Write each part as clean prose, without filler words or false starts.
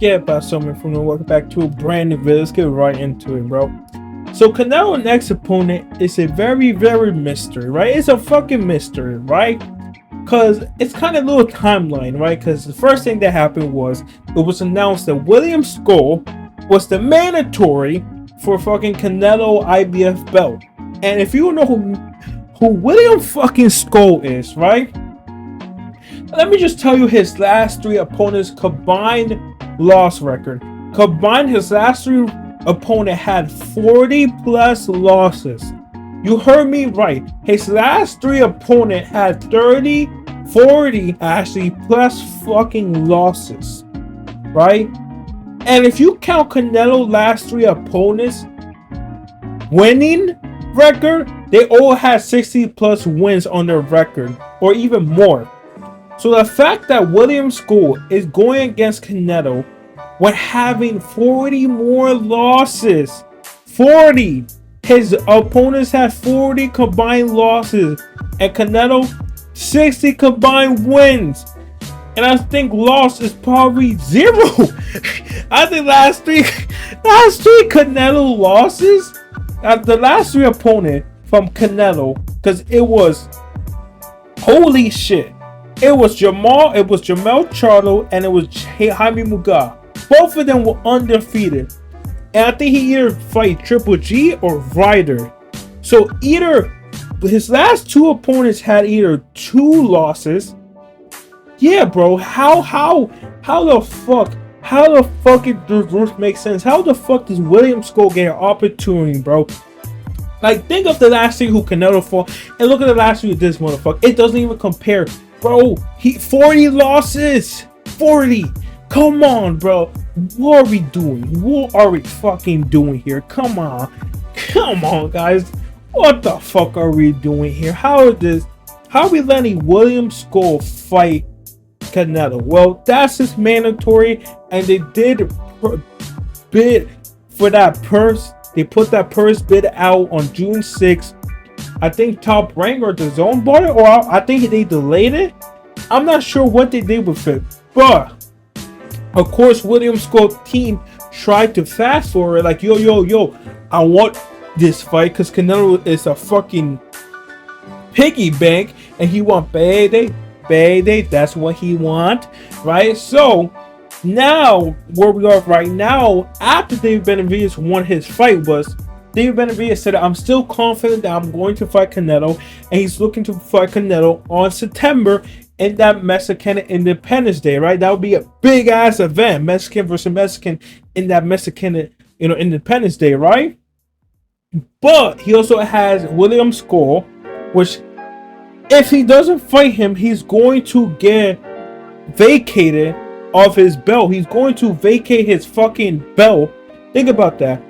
Get about something from the welcome back to a brand new video. Let's get right into it, bro. So Canelo next opponent is a very mystery, right? It's a fucking mystery, right? Cause it's kind of a little timeline, right? Cause the first thing that happened was it was announced that William Scull was the mandatory for fucking Canelo IBF belt. And if you don't know who William fucking Scull is, right? Let me just tell you his last three opponents combined loss record. Combined, his last three opponent had 40 plus losses. You heard me right. His last three opponent had 30, 40 actually plus fucking losses. Right? And if you count Canelo last three opponents winning record, they all had 60 plus wins on their record or even more. So the fact that William Scull is going against Canelo when having 40 more losses, 40, his opponents had 40 combined losses, and Canelo 60 combined wins. And I think loss is probably zero. I think last three Canelo losses, the last three opponent from Canelo, because it was holy shit. It was Jamel Charlo, and it was Jaime Muga. Both of them were undefeated. And I think he either fight Triple G or Ryder. So either his last two opponents had either two losses. Yeah, bro. How the fuck does this make sense? How the fuck does William Scull get an opportunity, bro? Like, think of the last thing who Canelo fought, and look at the last week of this motherfucker. It doesn't even compare. Bro, 40 losses. 40. Come on, bro. What are we doing? What are we fucking doing here? Come on. Come on, guys. What the fuck are we doing here? How are we letting William Scull fight Canelo? Well, that's just mandatory, and they did bid for that purse. They put that purse bid out on June 6th. I think Top Rank or the Zone bought it, or I think they delayed it. I'm not sure what they did with it, but of course William Scull's team tried to fast forward, like yo, I want this fight because Canelo is a fucking piggy bank and he want payday. That's what he want, right? So now where we are right now, after David Benavidez won his fight, was David Benavidez said, I'm still confident that I'm going to fight Canelo, and he's looking to fight Canelo on September in that Mexican Independence Day, right? That would be a big ass event, Mexican versus Mexican in that Mexican, Independence Day, right? But he also has William Scull, which if he doesn't fight him, he's going to get vacated off his belt. He's going to vacate his fucking belt. Think about that.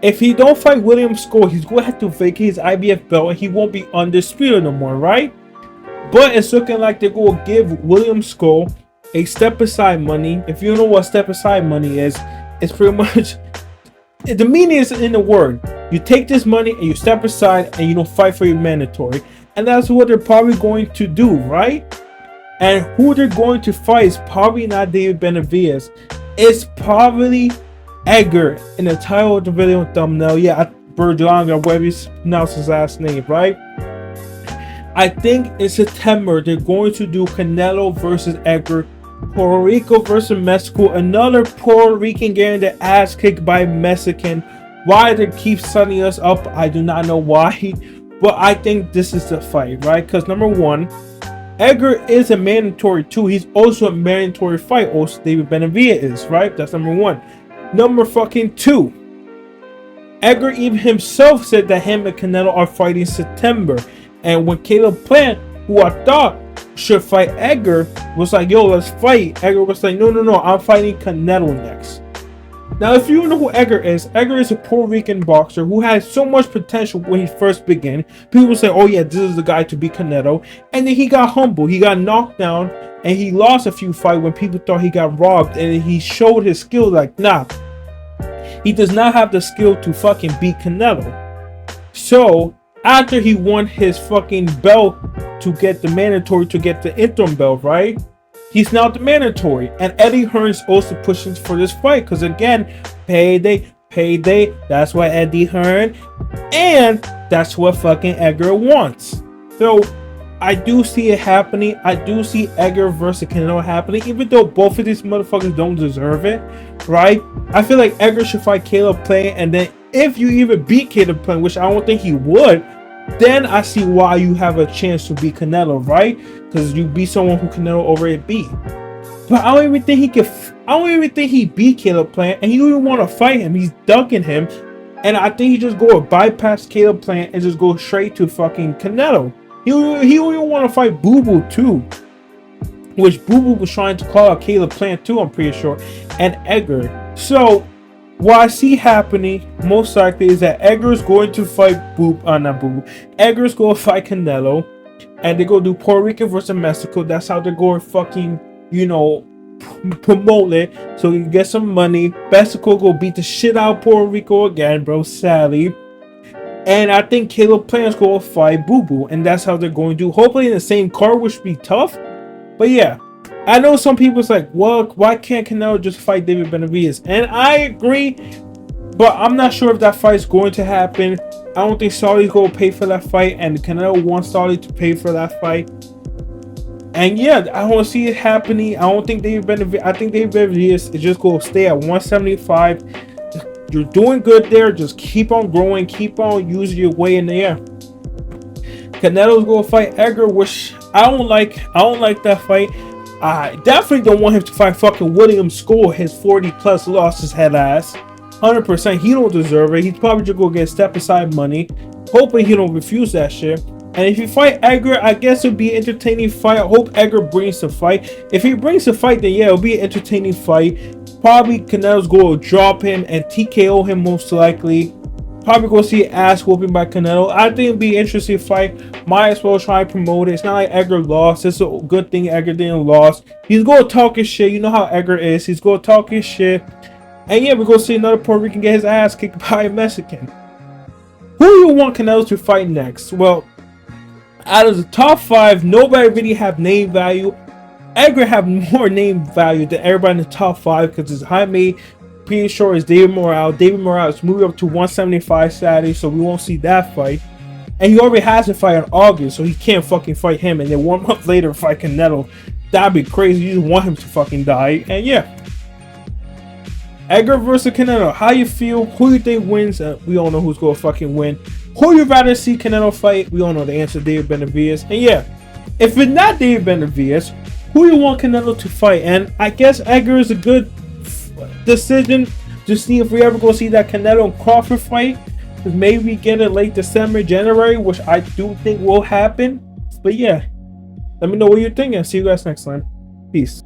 If he don't fight William Scull, he's going to have to vacate his IBF belt, and he won't be undisputed no more, right? But it's looking like they're going to give William Scull a step aside money. If you know what step aside money is, it's pretty much, the meaning is in the word. You take this money and you step aside and you don't fight for your mandatory. And that's what they're probably going to do, right? And who they're going to fight is probably not David Benavidez. It's probably Edgar in the title of the video thumbnail. Yeah, Berlanga, whatever you pronounce his last name, right? I think in September they're going to do Canelo versus Edgar, Puerto Rico versus Mexico, another Puerto Rican getting their ass kicked by Mexican. Why they keep setting us up, I do not know why, but I think this is the fight, right? Because number one, Edgar is a mandatory too. He's also a mandatory fight. Also, David Benavidez is, right? That's number one. Number fucking two, Edgar even himself said that him and Canelo are fighting September. And when Caleb Plant, who I thought should fight Edgar, was like, yo, let's fight. Edgar was like, no, I'm fighting Canelo next. Now, if you know who Edgar is a Puerto Rican boxer who had so much potential when he first began. People say, oh yeah, this is the guy to beat Canelo. And then he got humbled. He got knocked down and he lost a few fights when people thought he got robbed. And he showed his skill like, nah, he does not have the skill to fucking beat Canelo. So after he won his fucking belt to get the mandatory, to get the interim belt, right? He's now the mandatory. And Eddie Hearn's also pushing for this fight. Because again, payday, payday. That's what Eddie Hearn. And that's what fucking Edgar wants. So I do see it happening. I do see Edgar versus Canelo happening. Even though both of these motherfuckers don't deserve it. Right? I feel like Edgar should fight Caleb Plant. And then if you even beat Caleb Plant, which I don't think he would, then I see why you have a chance to beat Canelo, right? Because you beat someone who Canelo already beat. But I don't even think he can. I don't even think he beat Caleb Plant, and he don't even want to fight him. He's ducking him, and I think he just go bypass Caleb Plant and just go straight to fucking Canelo. He don't even want to fight Boo Boo too, which Boo Boo was trying to call out Caleb Plant too. I'm pretty sure, and Edgar. So what I see happening most likely is that Edgar's going to fight Edgar's going to fight Canelo, and they go do Puerto Rico versus Mexico. That's how they're going fucking, you know, promote it so you can get some money. Mexico go beat the shit out of Puerto Rico again, bro. Sadly. And I think Caleb Plant's going to fight Boo Boo, and that's how they're going to do. Hopefully in the same card, which would be tough. But yeah. I know some people's like, well, why can't Canelo just fight David Benavidez? And I agree, but I'm not sure if that fight's going to happen. I don't think Saudi's going to pay for that fight, and Canelo wants Saudi to pay for that fight. And yeah, I don't see it happening. I don't think David Benavidez. I think David Benavidez is just going to stay at 175. You're doing good there. Just keep on growing. Keep on using your way in the air. Canelo's going to fight Edgar, which I don't like. I don't like that fight. I definitely don't want him to fight fucking William Scull, his 40+ losses head ass. 100%, he don't deserve it. He's probably just gonna get step aside money. Hoping he don't refuse that shit. And if you fight Edgar, I guess it'll be an entertaining fight. I hope Edgar brings the fight. If he brings the fight, then yeah, it'll be an entertaining fight. Probably Canelo's gonna drop him and TKO him most likely. Probably gonna see an ass whooping by Canelo. I think it'll be an interesting fight. Might as well try and promote it. It's not like Edgar lost. It's a good thing Edgar didn't lose. He's gonna talk his shit. You know how Edgar is. He's gonna talk his shit. And yeah, we're gonna see another Puerto Rican get his ass kicked by a Mexican. Who do you want Canelo to fight next? Well, out of the top 5, nobody really have name value. Edgar have more name value than everybody in the top 5 because it's Jaime. Pretty sure it's David Morales. David Morales is moving up to 175 Saturday, so we won't see that fight. And he already has a fight in August, so he can't fucking fight him. And then 1 month later fight Canelo. That'd be crazy. You just want him to fucking die. And yeah. Edgar versus Canelo. How you feel? Who you think wins? We all know who's going to fucking win. Who you rather see Canelo fight? We all know the answer. David Benavidez. And yeah. If it's not David Benavidez, who you want Canelo to fight? And I guess Edgar is a good decision to see if we ever go see that Canelo and Crawford fight. Because maybe we get it late December, January, which I do think will happen. But yeah, let me know what you're thinking. See you guys next time. Peace.